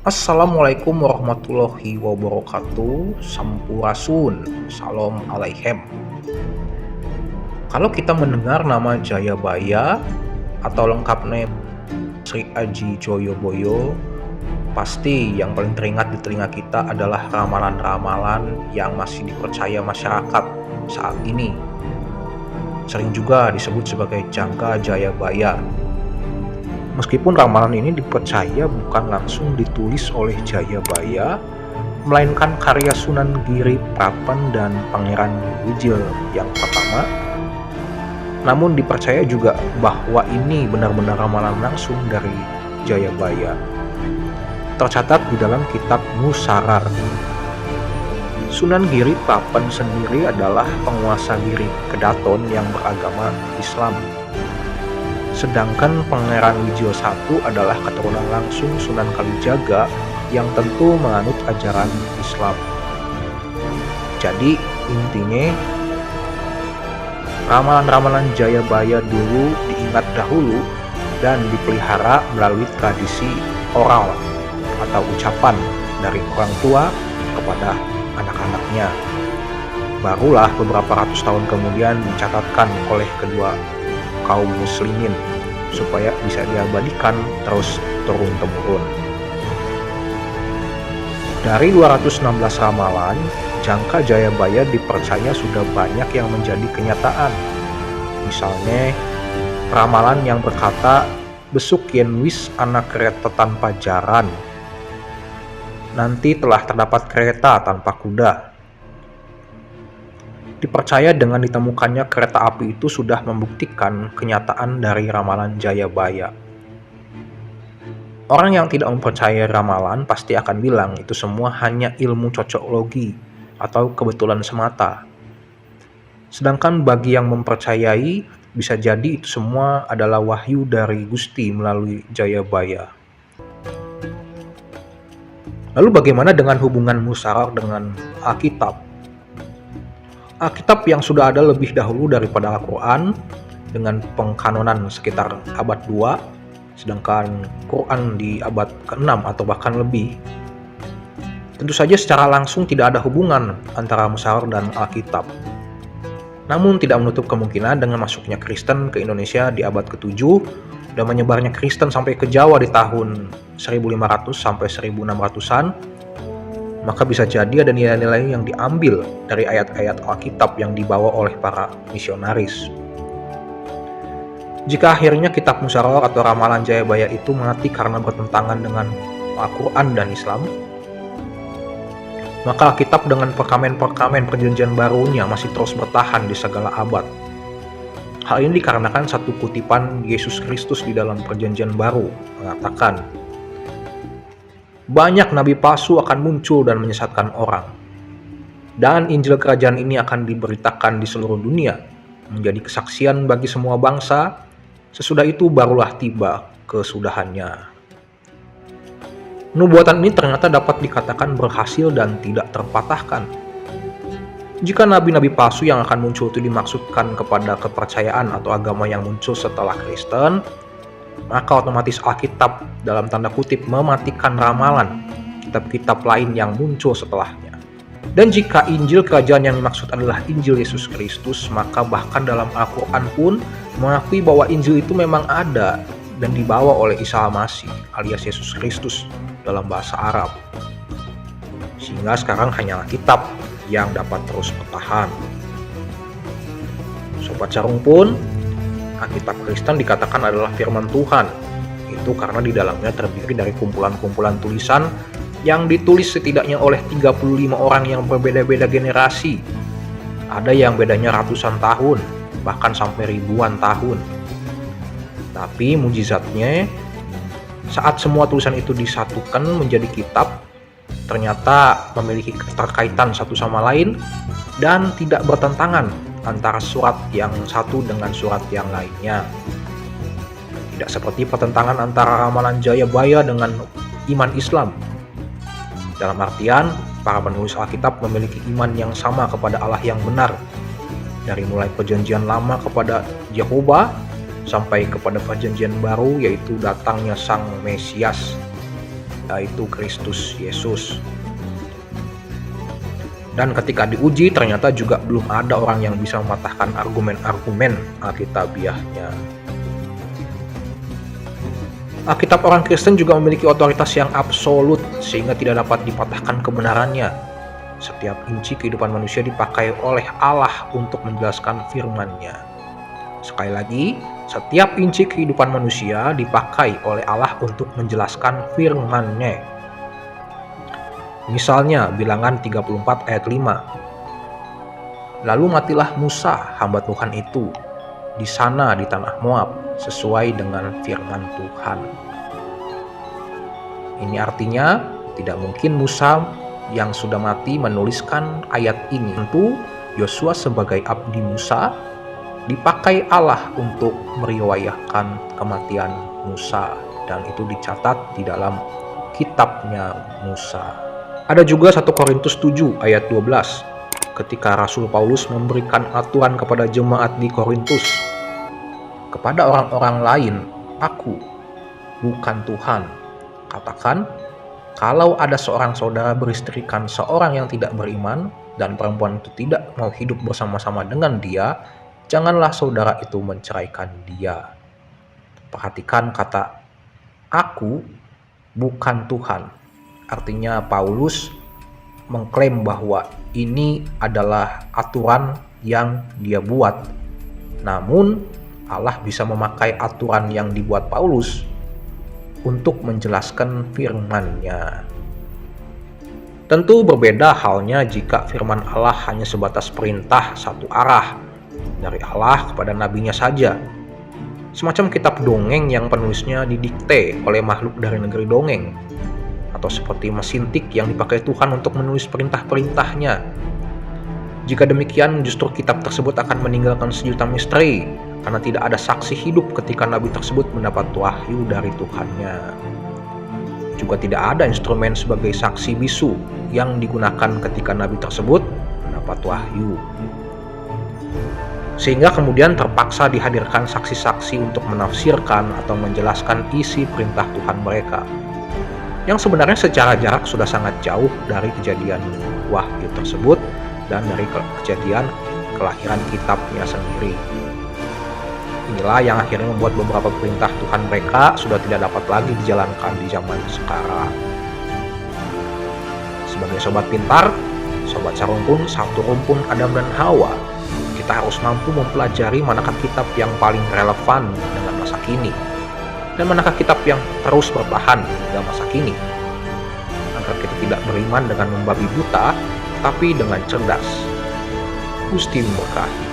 Assalamualaikum warahmatullahi wabarakatuh. Sampurasun. Salam alaikum. Kalau kita mendengar nama Jayabaya atau lengkapnya Sri Aji Joyoboyo, pasti yang paling teringat di telinga kita adalah ramalan-ramalan yang masih dipercaya masyarakat saat ini. Sering juga disebut sebagai Jangka Jayabaya. Meskipun ramalan ini dipercaya bukan langsung ditulis oleh Jayabaya, melainkan karya Sunan Giri Prapan dan Pangeran Wijil yang pertama. Namun dipercaya juga bahwa ini benar-benar ramalan langsung dari Jayabaya. Tercatat di dalam kitab Musarar. Sunan Giri Prapan sendiri adalah penguasa Giri Kedaton yang beragama Islam. Sedangkan Pangeran Wijil I adalah keturunan langsung Sunan Kalijaga yang tentu menganut ajaran Islam. Jadi intinya ramalan-ramalan Jayabaya dulu diingat dahulu dan dipelihara melalui tradisi oral atau ucapan dari orang tua kepada anak-anaknya. Barulah beberapa ratus tahun kemudian dicatatkan oleh kedua kaum muslimin supaya bisa diabadikan terus turun-temurun. Dari 216 ramalan, Jangka Jayabaya dipercaya sudah banyak yang menjadi kenyataan. Misalnya, ramalan yang berkata, besuk yen wis ana kereta tanpa jaran. Nanti telah terdapat kereta tanpa kuda. Dipercaya dengan ditemukannya kereta api itu sudah membuktikan kenyataan dari ramalan Jayabaya. Orang yang tidak mempercayai ramalan pasti akan bilang itu semua hanya ilmu cocoklogi atau kebetulan semata. Sedangkan bagi yang mempercayai, bisa jadi itu semua adalah wahyu dari Gusti melalui Jayabaya. Lalu bagaimana dengan hubungan Musarar dengan Alkitab? Alkitab yang sudah ada lebih dahulu daripada Al-Quran dengan pengkanonan sekitar abad 2, sedangkan Quran di abad ke-6 atau bahkan lebih. Tentu saja secara langsung tidak ada hubungan antara Musarar dan Alkitab. Namun tidak menutup kemungkinan dengan masuknya Kristen ke Indonesia di abad ke-7 dan menyebarnya Kristen sampai ke Jawa di tahun 1500 sampai 1600-an, maka bisa jadi ada nilai-nilai yang diambil dari ayat-ayat Alkitab yang dibawa oleh para misionaris. Jika akhirnya kitab Musarar atau ramalan Jayabaya itu mati karena bertentangan dengan Al-Quran dan Islam, maka Alkitab dengan perkamen-perkamen perjanjian barunya masih terus bertahan di segala abad. Hal ini dikarenakan satu kutipan Yesus Kristus di dalam perjanjian baru mengatakan, banyak nabi palsu akan muncul dan menyesatkan orang. Dan Injil kerajaan ini akan diberitakan di seluruh dunia, menjadi kesaksian bagi semua bangsa, sesudah itu barulah tiba kesudahannya. Nubuatan ini ternyata dapat dikatakan berhasil dan tidak terpatahkan. Jika nabi-nabi palsu yang akan muncul itu dimaksudkan kepada kepercayaan atau agama yang muncul setelah Kristen, maka otomatis Alkitab dalam tanda kutip mematikan ramalan kitab-kitab lain yang muncul setelahnya. Dan jika Injil kerajaan yang dimaksud adalah Injil Yesus Kristus, maka bahkan dalam Al-Quran pun mengakui bahwa Injil itu memang ada dan dibawa oleh Isa Al-Masih alias Yesus Kristus dalam bahasa Arab. Sehingga sekarang hanya Alkitab yang dapat terus bertahan. Sobat Carung pun, Alkitab Kristen dikatakan adalah firman Tuhan. Itu karena di dalamnya terdiri dari kumpulan-kumpulan tulisan yang ditulis setidaknya oleh 35 orang yang berbeda-beda generasi. Ada yang bedanya ratusan tahun, bahkan sampai ribuan tahun. Tapi mujizatnya, saat semua tulisan itu disatukan menjadi kitab, ternyata memiliki keterkaitan satu sama lain dan tidak bertentangan antara surat yang satu dengan surat yang lainnya. Tidak seperti pertentangan antara ramalan Jayabaya dengan iman Islam. Dalam artian, para penulis Alkitab memiliki iman yang sama kepada Allah yang benar. Dari mulai perjanjian lama kepada Yehova, sampai kepada perjanjian baru yaitu datangnya Sang Mesias. yaitu Kristus Yesus. Dan ketika diuji, ternyata juga belum ada orang yang bisa mematahkan argumen-argumen Alkitabiahnya. Alkitab orang Kristen juga memiliki otoritas yang absolut, sehingga tidak dapat dipatahkan kebenarannya. Setiap inci kehidupan manusia dipakai oleh Allah untuk menjelaskan firman-Nya. Sekali lagi, setiap inci kehidupan manusia dipakai oleh Allah untuk menjelaskan firman-Nya. Misalnya Bilangan 34 ayat 5. Lalu matilah Musa, hamba Tuhan itu, di sana di tanah Moab, sesuai dengan firman Tuhan. Ini artinya tidak mungkin Musa yang sudah mati menuliskan ayat ini. Tentu Yosua sebagai abdi Musa dipakai Allah untuk meriwayatkan kematian Musa, dan itu dicatat di dalam kitabnya Musa. Ada juga 1 Korintus 7 ayat 12, ketika Rasul Paulus memberikan aturan kepada jemaat di Korintus. Kepada orang-orang lain, aku, bukan Tuhan. Katakan, kalau ada seorang saudara beristrikan seorang yang tidak beriman, dan perempuan itu tidak mau hidup bersama-sama dengan dia, janganlah saudara itu menceraikan dia. Perhatikan kata, aku, bukan Tuhan. Artinya Paulus mengklaim bahwa ini adalah aturan yang dia buat. Namun Allah bisa memakai aturan yang dibuat Paulus untuk menjelaskan firman-Nya. Tentu berbeda halnya jika firman Allah hanya sebatas perintah satu arah dari Allah kepada nabinya saja. Semacam kitab dongeng yang penulisnya didikte oleh makhluk dari negeri dongeng. Atau seperti mesin tik yang dipakai Tuhan untuk menulis perintah-perintahnya. Jika demikian, justru kitab tersebut akan meninggalkan sejuta misteri, karena tidak ada saksi hidup ketika nabi tersebut mendapat wahyu dari Tuhannya. Juga tidak ada instrumen sebagai saksi bisu yang digunakan ketika nabi tersebut mendapat wahyu. Sehingga kemudian terpaksa dihadirkan saksi-saksi untuk menafsirkan atau menjelaskan isi perintah Tuhan mereka, yang sebenarnya secara jarak sudah sangat jauh dari kejadian wahyu tersebut dan dari kejadian kelahiran kitabnya sendiri. Inilah yang akhirnya membuat beberapa perintah Tuhan mereka sudah tidak dapat lagi dijalankan di zaman sekarang. Sebagai sobat pintar, sobat sarumpun, satu rumpun Adam dan Hawa, kita harus mampu mempelajari manakah kitab yang paling relevan dengan masa kini, dan manakah kitab yang terus bertahan hingga masa kini, agar kita tidak beriman dengan membabi buta, tapi dengan cerdas. Gusti memberkati.